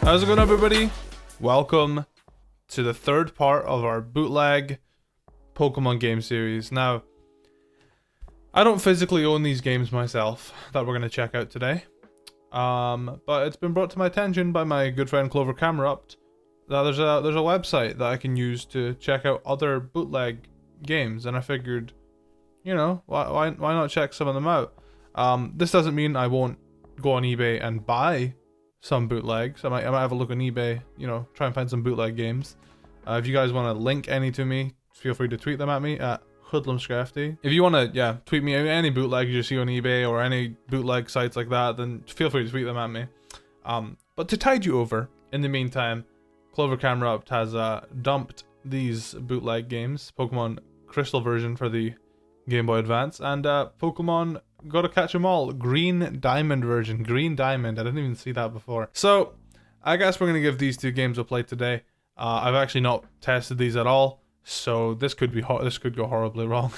How's it going, everybody? Welcome to the third part of our bootleg Pokemon game series. Now, I don't physically own these games myself that we're going to check out today. But it's been brought to my attention by my good friend Clover Camerupt that there's a website that I can use to check out other bootleg games, and I figured, you know, why not check some of them out? This doesn't mean I won't go on eBay and buy some bootlegs. I might have a look on eBay, you know, try and find some bootleg games. If you guys want to link any to me, feel free to tweet them at me at hoodlumscrafty. If you want to, yeah, tweet me any bootlegs you see on eBay or any bootleg sites like that, then feel free to tweet them at me. But to tide you over, in the meantime, Clover Camerupt has dumped these bootleg games, Pokemon Crystal version for the Game Boy Advance, and Pokemon Gotta Catch 'Em All Green Diamond version. Green Diamond, I didn't even see that before. So, I guess we're gonna give these two games a play today. I've actually not tested these at all, so this could go horribly wrong.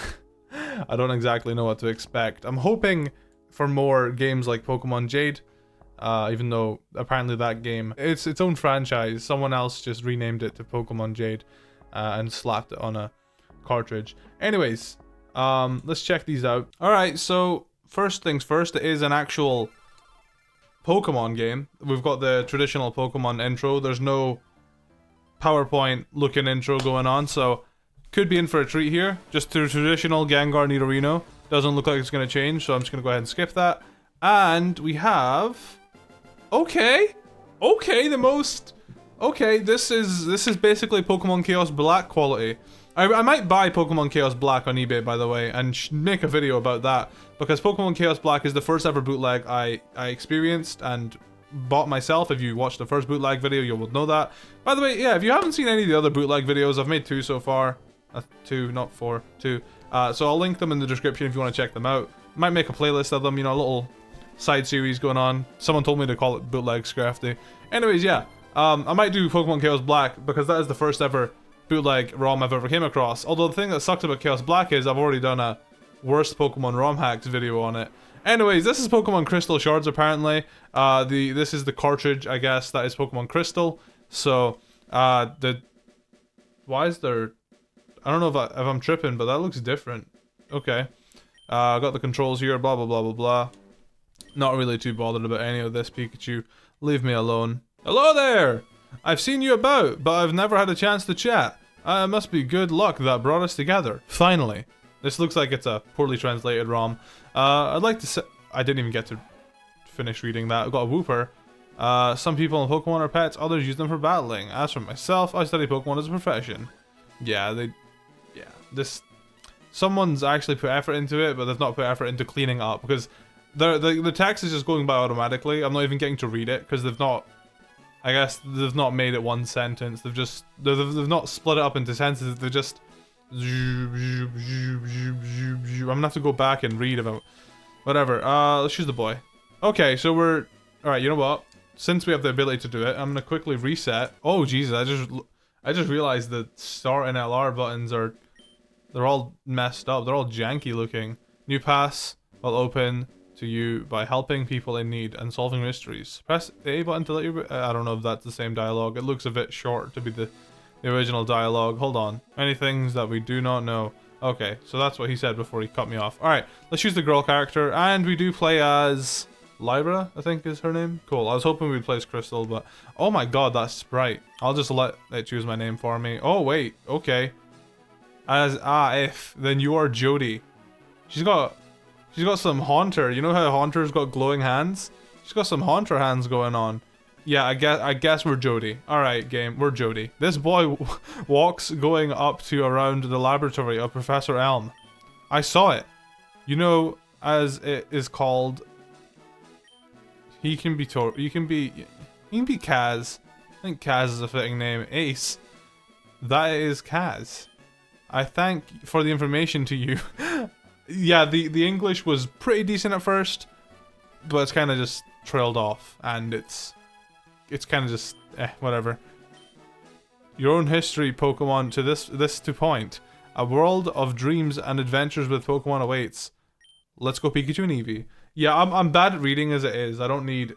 I don't exactly know what to expect. I'm hoping for more games like Pokemon Jade, even though apparently that game, it's its own franchise. Someone else just renamed it to Pokemon Jade and slapped it on a cartridge. Anyways, let's check these out. Alright, so first things first, it is an actual Pokemon game. We've got the traditional Pokemon intro. There's no PowerPoint looking intro going on, so could be in for a treat here. Just the traditional Gengar Nidorino. Doesn't look like it's going to change, so I'm just going to go ahead and skip that. And we have... Okay, this is basically Pokemon Chaos Black quality. I might buy Pokemon Chaos Black on eBay, by the way, and make a video about that, because Pokemon Chaos Black is the first ever bootleg I experienced and bought myself. If you watched the first bootleg video, you will know that. By the way, yeah, if you haven't seen any of the other bootleg videos, I've made 2 so far. 2, not 4, 2. So I'll link them in the description if you want to check them out. Might make a playlist of them, you know, a little side series going on. Someone told me to call it BOOTLEG. Anyways, yeah, I might do Pokemon Chaos Black, because that is the first ever bootleg ROM I've ever came across. Although the thing that sucks about Chaos Black is I've already done a worst Pokemon ROM hacks video on it. Anyways, this is Pokemon Crystal Shards apparently. This is the cartridge, I guess, that is Pokemon Crystal. So, why is there... I don't know if I'm tripping, but that looks different. Okay. I got the controls here, blah blah blah blah blah. Not really too bothered about any of this, Pikachu. Leave me alone. Hello there! I've seen you about, but I've never had a chance to chat. It must be good luck that brought us together. Finally. This looks like it's a poorly translated ROM. I'd like to say... I didn't even get to finish reading that. I've got a Wooper. Some people in Pokemon are pets, others use them for battling. As for myself, I study Pokemon as a profession. Yeah, someone's actually put effort into it, but they've not put effort into cleaning up, because the text is just going by automatically. I'm not even getting to read it, because they've not... I guess they've not made it one sentence. They've not split it up into sentences. They're just... I'm gonna have to go back and read about... Whatever. Let's choose the boy. Okay, so we're... Alright, you know what? Since we have the ability to do it, I'm gonna quickly reset. Oh, Jesus, I just realized the start and LR buttons are... They're all messed up. They're all janky looking. New pass will open to you by helping people in need and solving mysteries. Press the A button to let you... I don't know if that's the same dialogue. It looks a bit short to be the original dialogue. Hold on. Many things that we do not know. Okay, so that's what he said before he cut me off. Alright, let's choose the girl character. And we do play as... Lyra, I think is her name. Cool. I was hoping we'd play as Crystal, but... Oh my god, that sprite. I'll just let it choose my name for me. Oh, wait. Okay. Then you are Jody. She's got some Haunter. You know how Haunter's got glowing hands? She's got some Haunter hands going on. Yeah, I guess we're Jody. Alright, game, we're Jody. This boy walks going up to around the laboratory of Professor Elm. I saw it. You know, as it is called... He can be Kaz. I think Kaz is a fitting name. Ace. That is Kaz. I thank for the information to you. Yeah, the English was pretty decent at first, but it's kind of just trailed off, and it's kind of just whatever. Your own history, Pokemon, to this point. A world of dreams and adventures with Pokemon awaits. Let's go Pikachu and Eevee. Yeah, I'm bad at reading as it is. I don't need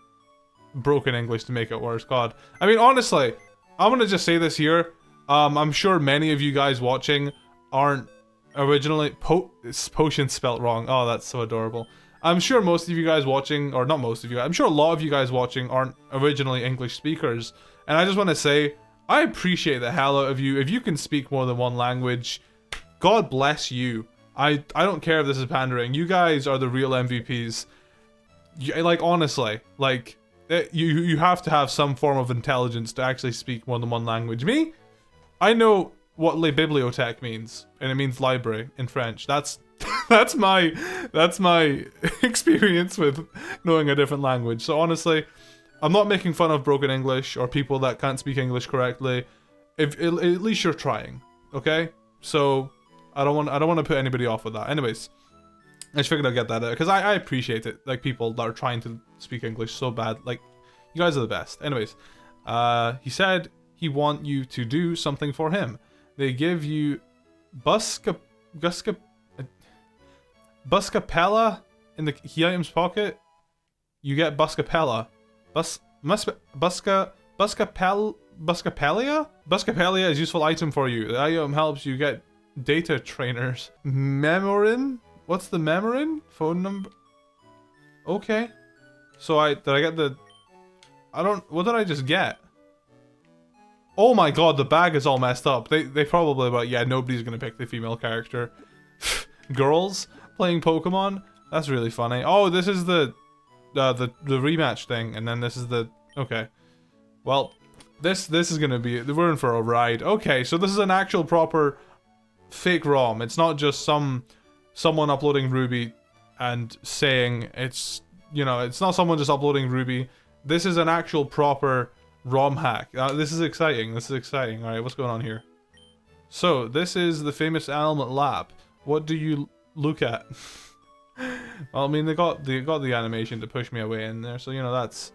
broken English to make it worse. God. I mean, honestly, I'm gonna just say this here. I'm sure many of you guys watching aren't originally potion spelt wrong. Oh, that's so adorable. I'm sure most of you guys watching, or not most of you, I'm sure a lot of you guys watching aren't originally English speakers. And I just want to say, I appreciate the hell out of you. If you can speak more than one language, God bless you. I don't care if this is pandering. You guys are the real MVPs. Like, honestly, like, you have to have some form of intelligence to actually speak more than one language. Me? I know what les bibliothèques means, and it means library in French. That's my experience with knowing a different language. So honestly, I'm not making fun of broken English or people that can't speak English correctly. If at least you're trying, okay? So I don't want to put anybody off with that. Anyways, I just figured I'd get that out because I appreciate it. Like, people that are trying to speak English so bad. Like, you guys are the best. Anyways, he said he want you to do something for him. They give you Buscapella in the key items pocket. You get Buscapella. Buscapelia? Buscapelia is a useful item for you. The item helps you get data trainers. Memorin? What's the Memorin? Phone number? Okay. So did I get the... what did I just get? Oh my god, the bag is all messed up. They probably, but yeah, nobody's gonna pick the female character. Girls playing Pokemon? That's really funny. Oh, this is the rematch thing, and then this is the... Okay. Well, this is gonna be... We're in for a ride. Okay, so this is an actual proper fake ROM. It's not just someone uploading Ruby and saying it's... You know, it's not someone just uploading Ruby. This is an actual proper ROM hack. This is exciting. This is exciting. Alright, what's going on here? So, this is the famous Element Lab. What do you look at? Well, I mean, they got the animation to push me away in there, so, you know, that's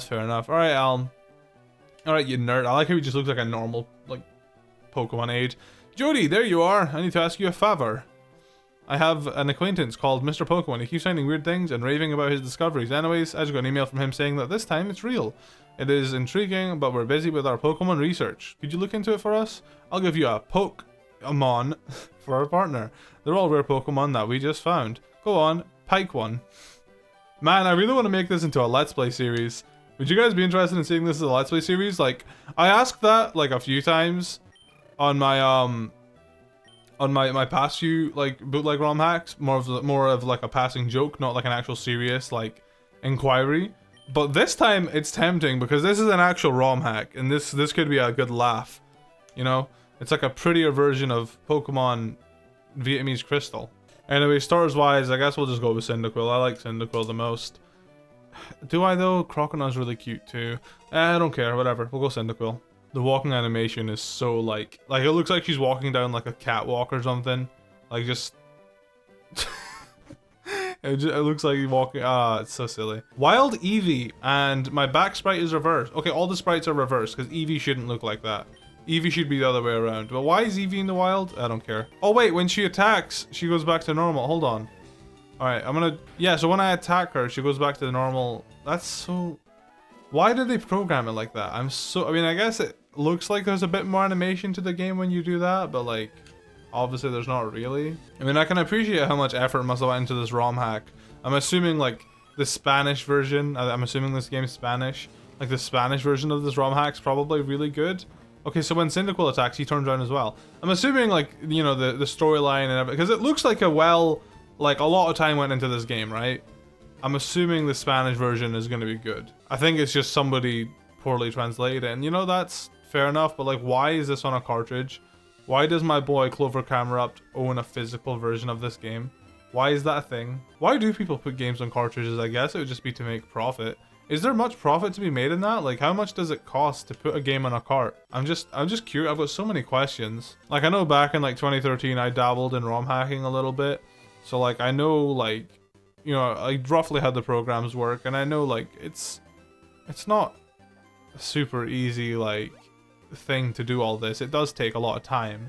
fair enough. Alright, Alm. Alright, you nerd. I like how he just looks like a normal, like, Pokemon aid. Jody, there you are. I need to ask you a favor. I have an acquaintance called Mr. Pokemon. He keeps finding weird things and raving about his discoveries. Anyways, I just got an email from him saying that this time it's real. It is intriguing, but we're busy with our Pokemon research. Could you look into it for us? I'll give you a Pokemon for our partner. They're all rare Pokemon that we just found. Go on, pike one. Man, I really want to make this into a Let's Play series. Would you guys be interested in seeing this as a Let's Play series? Like, I asked that like a few times on my my past few like bootleg ROM hacks, more of like a passing joke, not like an actual serious like inquiry. But this time it's tempting because this is an actual ROM hack, and this could be a good laugh. You know, it's like a prettier version of Pokemon Vietnamese Crystal. Anyway, stars wise, I guess we'll just go with Cyndaquil. I like Cyndaquil the most. Do I though? Croconaut's really cute too. I don't care, whatever. We'll go Cyndaquil. The walking animation is so like it looks like she's walking down like a catwalk or something. Like just... it looks like you're walking... it's so silly. Wild Eevee, and my back sprite is reversed. Okay, all the sprites are reversed because Eevee shouldn't look like that. Eevee should be the other way around. But why is Eevee in the wild? I don't care. Oh wait, when she attacks, she goes back to normal. Hold on. Alright, I'm gonna... Yeah, so when I attack her, she goes back to the normal... That's so... Why did they program it like that? I mean, I guess it looks like there's a bit more animation to the game when you do that, but like, obviously there's not really. I mean, I can appreciate how much effort must have went into this ROM hack. I'm assuming like the Spanish version, I'm assuming this game's Spanish, like the Spanish version of this ROM hack's probably really good. Okay, so when Cyndaquil attacks, he turns around as well. I'm assuming like, you know, the storyline and everything, because it looks like a lot of time went into this game, right? I'm assuming the Spanish version is going to be good. I think it's just somebody poorly translated, and you know, that's fair enough, but like, why is this on a cartridge? Why does my boy Clover Camerupt own a physical version of this game? Why is that a thing? Why do people put games on cartridges? I guess it would just be to make profit. Is there much profit to be made in that? Like, how much does it cost to put a game on a cart? I'm just curious. I've got so many questions. Like, I know back in like 2013, I dabbled in ROM hacking a little bit. So like, I know like, you know, like roughly how the programs work, and I know like it's not a super easy like thing to do all this. It does take a lot of time.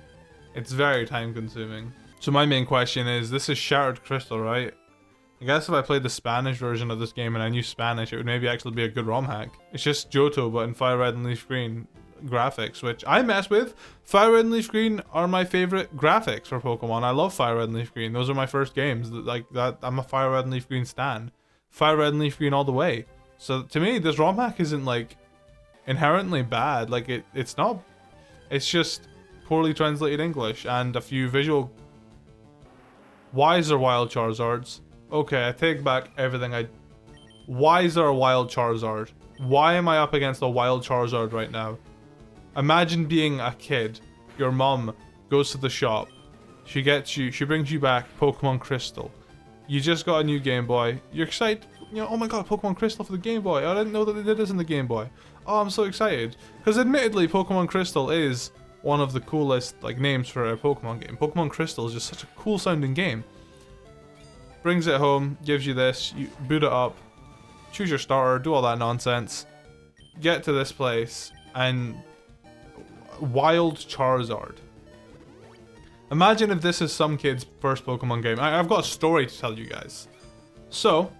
It's very time consuming. So my main question is, this is Shattered Crystal, right? I guess if I played the Spanish version of this game and I knew Spanish, it would maybe actually be a good ROM hack. It's just Johto, but in Fire Red and Leaf Green graphics, which I mess with. Fire Red and Leaf Green are my favorite graphics for Pokemon. I love Fire Red and Leaf Green. Those are my first games. Like that, I'm a Fire Red and Leaf Green stan. Fire Red and Leaf Green all the way. So to me, this ROM hack isn't like inherently bad. Like it's not. It's just poorly translated English and a few visual. Why is there wild Charizards? Okay, I take back everything Why is there a wild Charizard? Why am I up against a wild Charizard right now? Imagine being a kid. Your mom goes to the shop. She brings you back Pokemon Crystal. You just got a new Game Boy. You're excited. You know, oh my god, Pokemon Crystal for the Game Boy. I didn't know that they did this in the Game Boy. Oh, I'm so excited. Because admittedly, Pokemon Crystal is one of the coolest like names for a Pokemon game. Pokemon Crystal is just such a cool sounding game. Brings it home, gives you this, you boot it up, choose your starter, do all that nonsense, get to this place, and wild Charizard. Imagine if this is some kid's first Pokemon game. I've got a story to tell you guys. So,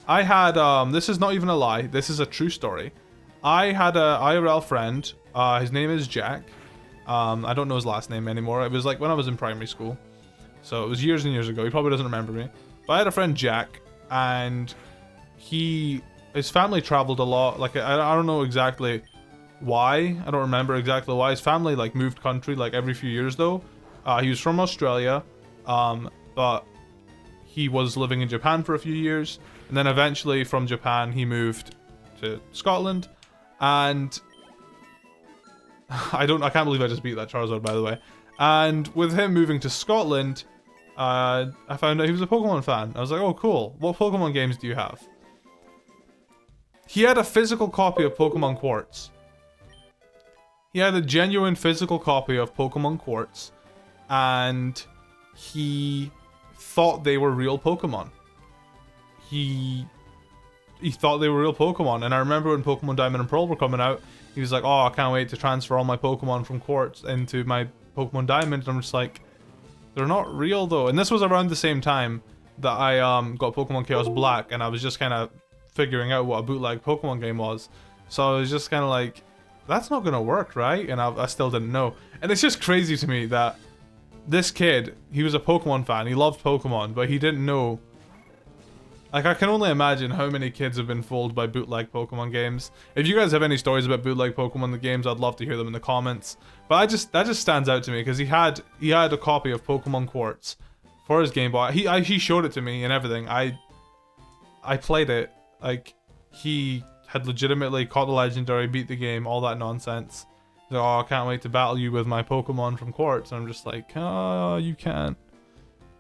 I had, this is not even a lie, this is a true story. I had a IRL friend, his name is Jack. I don't know his last name anymore. It was like when I was in primary school. So it was years and years ago. He probably doesn't remember me. But I had a friend Jack, and his family traveled a lot. Like I don't know exactly why. I don't remember exactly why. His family like moved country like every few years though. He was from Australia, but he was living in Japan for a few years, and then eventually from Japan he moved to Scotland, and I can't believe I just beat that Charizard, by the way. And with him moving to Scotland, I found out he was a Pokemon fan. I was like, oh cool, what Pokemon games do you have? He had a physical copy of Pokemon Quartz. He had a genuine physical copy of Pokemon Quartz, and he thought they were real Pokemon. He thought they were real Pokemon, and I remember when Pokemon Diamond and Pearl were coming out, he was like, oh, I can't wait to transfer all my Pokemon from Quartz into my Pokemon Diamond, and I'm just like, they're not real though. And this was around the same time that I got Pokemon Chaos Black, and I was just kind of figuring out what a bootleg Pokemon game was. So I was just kind of like, that's not gonna work, right? And I still didn't know. And it's just crazy to me that this kid, he was a Pokemon fan, he loved Pokemon, but he didn't know. Like, I can only imagine how many kids have been fooled by bootleg Pokemon games. If you guys have any stories about bootleg Pokemon games, I'd love to hear them in the comments. But that just stands out to me because he had a copy of Pokemon Quartz for his Game Boy. He showed it to me and everything. I played it. Like, he had legitimately caught the legendary, beat the game, all that nonsense. He's like, oh, I can't wait to battle you with my Pokemon from Quartz. And I'm just like, oh, you can't.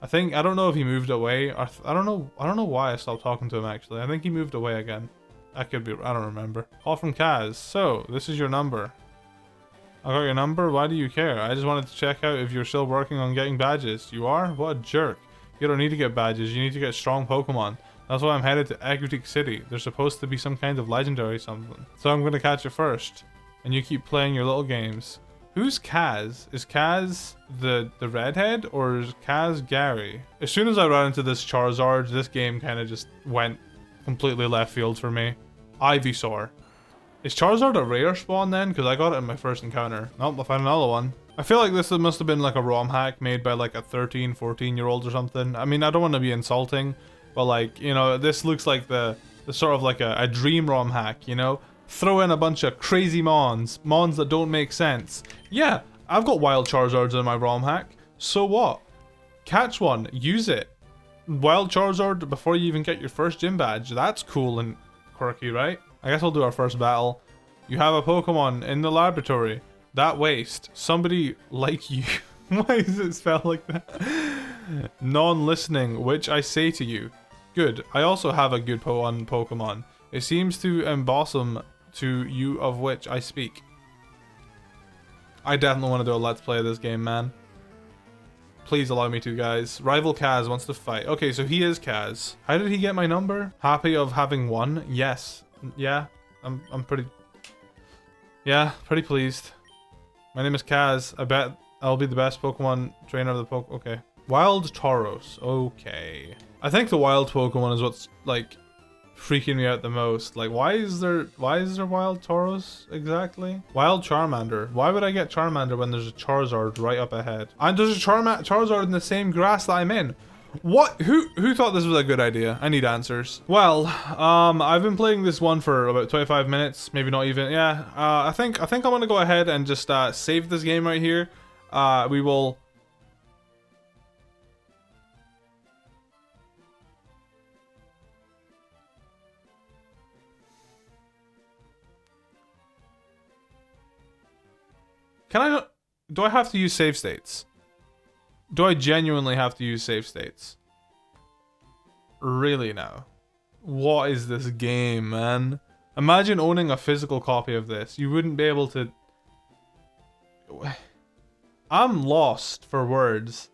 I don't know if he moved away. I don't know why I stopped talking to him actually. I think he moved away again. I don't remember. Call from Kaz. So, this is your number. I got your number? Why do you care? I just wanted to check out if you're still working on getting badges. You are? What a jerk. You don't need to get badges. You need to get strong Pokemon. That's why I'm headed to Egritic City. There's supposed to be some kind of legendary something. So I'm gonna catch it first. And you keep playing your little games. Who's Kaz? Is Kaz the redhead, or is Kaz Gary? As soon as I ran into this Charizard, this game kind of just went completely left field for me. Ivysaur. Is Charizard a rare spawn then? Because I got it in my first encounter. Nope, I found another one. I feel like this must have been like a ROM hack made by like a 13, 14-year-old or something. I mean, I don't want to be insulting, but like, you know, this looks like the sort of like a dream ROM hack, you know? Throw in a bunch of crazy mons that don't make sense. Yeah, I've got wild Charizards in my ROM hack. So what? Catch one, use it. Wild Charizard before you even get your first gym badge. That's cool and quirky, right? I guess I'll do our first battle. You have a Pokemon in the laboratory. That waste. Somebody like you. Why does it spell like that? Non-listening, which I say to you. Good. I also have a good Pokemon. It seems to embosom to you of which I speak. I definitely want to do a let's play of this game, man. Please allow me to, guys. Rival Kaz wants to fight. Okay, so he is Kaz. How did he get my number? Happy of having won? Yes. Yeah. I'm pretty... Yeah, pretty pleased. My name is Kaz. I bet I'll be the best Pokemon trainer of the Okay. Wild Tauros. Okay. I think the wild Pokemon is what's like freaking me out the most. Like, why is there wild Tauros exactly? Wild Charmander. Why would I get Charmander when there's a Charizard right up ahead? And there's a Charizard in the same grass that I'm in. What? Who thought this was a good idea? I need answers. Well, I've been playing this one for about 25 minutes, maybe not even. Yeah. I think I'm gonna go ahead and just save this game right here. We will. Can I not? Do I have to use save states? Do I genuinely have to use save states? Really now? What is this game, man? Imagine owning a physical copy of this. You wouldn't be able to... I'm lost for words.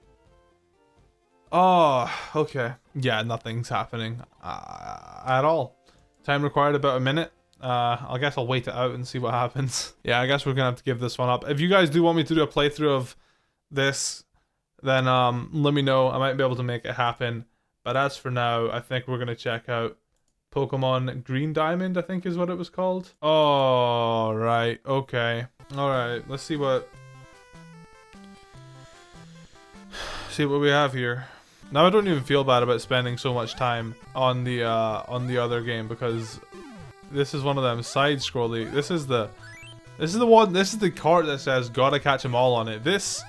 Oh, okay. Yeah, nothing's happening at all. Time required about a minute. I guess I'll wait it out and see what happens. Yeah, I guess we're gonna have to give this one up. If you guys do want me to do a playthrough of this, then let me know. I might be able to make it happen. But as for now, I think we're gonna check out Pokemon Green Diamond, I think is what it was called. Oh, right. Okay. Alright, let's see what we have here. Now I don't even feel bad about spending so much time on the other game, because this is one of them side-scrolly. This is the card that says gotta catch them all on it. This,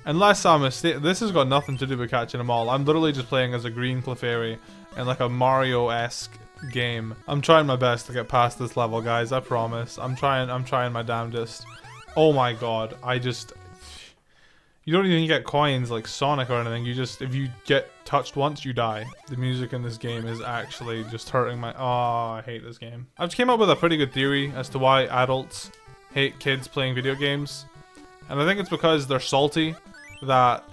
unless I'm mistaken, this has got nothing to do with catching them all. I'm literally just playing as a green Clefairy in like a Mario-esque game. I'm trying my best to get past this level, guys. I promise. I'm trying my damnedest. Oh my god, you don't even get coins like Sonic or anything. You just, if you get touched once, you die. The music in this game is actually just hurting my... Oh, I hate this game. I've came up with a pretty good theory as to why adults hate kids playing video games. And I think it's because they're salty that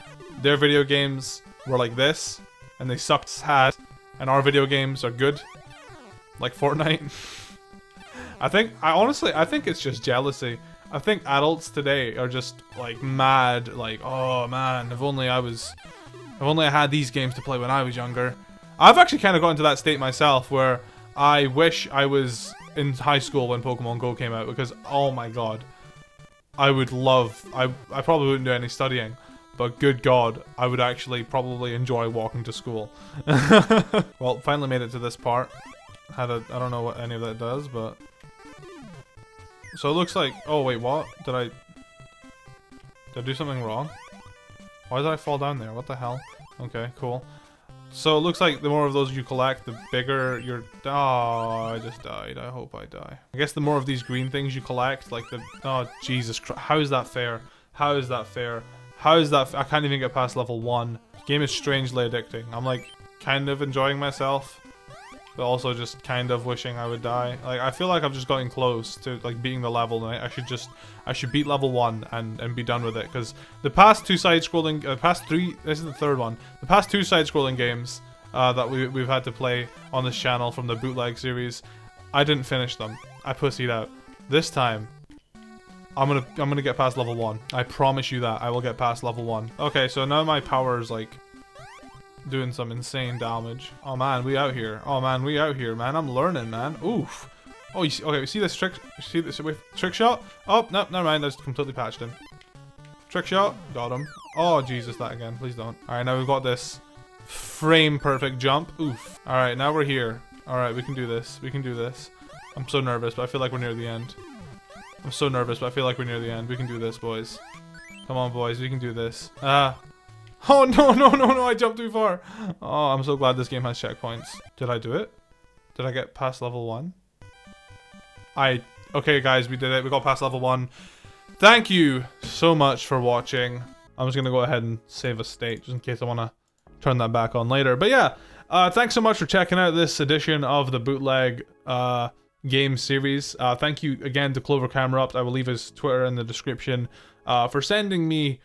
their video games were like this and they sucked ass, and our video games are good. Like Fortnite. I think it's just jealousy. I think adults today are just like mad, like, oh man, if only I had these games to play when I was younger. I've actually kind of gotten to that state myself where I wish I was in high school when Pokemon Go came out, because oh my god, I probably wouldn't do any studying, but good god, I would actually probably enjoy walking to school. Well, finally made it to this part. I don't know what any of that does, but... So it looks like... Oh, wait, what? Did I do something wrong? Why did I fall down there? What the hell? Okay, cool. So it looks like the more of those you collect, the bigger your... Oh, I just died. I hope I die. I guess the more of these green things you collect, like the... Oh, Jesus Christ. How is that fair? How is that fair? How is that... I can't even get past level 1. The game is strangely addicting. I'm, like, kind of enjoying myself, but also just kind of wishing I would die. Like, I feel like I've just gotten close to like beating the level, and I should beat level 1 and be done with it, because the past two side-scrolling, past three, this is the third one. The past two side-scrolling games that we've had to play on this channel from the bootleg series, I didn't finish them. I pussied out. This time, I'm gonna get past level 1. I promise you that I will get past level 1. Okay, so now my power is like doing some insane damage. Oh man, we out here. Oh man, we out here, man. I'm learning, man. Oof. Oh, you see, okay, we see this trick. See this wait, trick shot? Oh, no, never mind. That's completely patched him. Trick shot. Got him. Oh, Jesus, that again. Please don't. Alright, now we've got this frame perfect jump. Oof. Alright, now we're here. Alright, we can do this. We can do this. I'm so nervous, but I feel like we're near the end. I'm so nervous, but I feel like we're near the end. We can do this, boys. Come on, boys. We can do this. Oh, no, I jumped too far. Oh, I'm so glad this game has checkpoints. Did I do it? Did I get past level 1? Okay, guys, we did it. We got past level 1. Thank you so much for watching. I'm just going to go ahead and save a state, just in case I want to turn that back on later. But yeah, thanks so much for checking out this edition of the bootleg game series. Thank you again to Clover Camerupt. I will leave his Twitter in the description for sending me...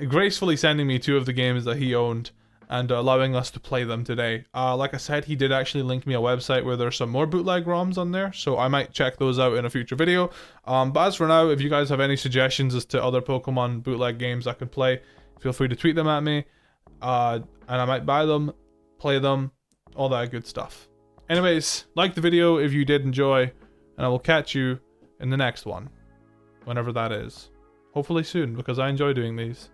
gracefully sending me 2 of the games that he owned and allowing us to play them today. Like I said, he did actually link me a website where there's some more bootleg ROMs on there, so I might check those out in a future video. But as for now, if you guys have any suggestions as to other Pokemon bootleg games I could play, feel free to tweet them at me, and I might buy them, play them, all that good stuff. Anyways, like the video if you did enjoy, and I will catch you in the next one, whenever that is. Hopefully soon, because I enjoy doing these.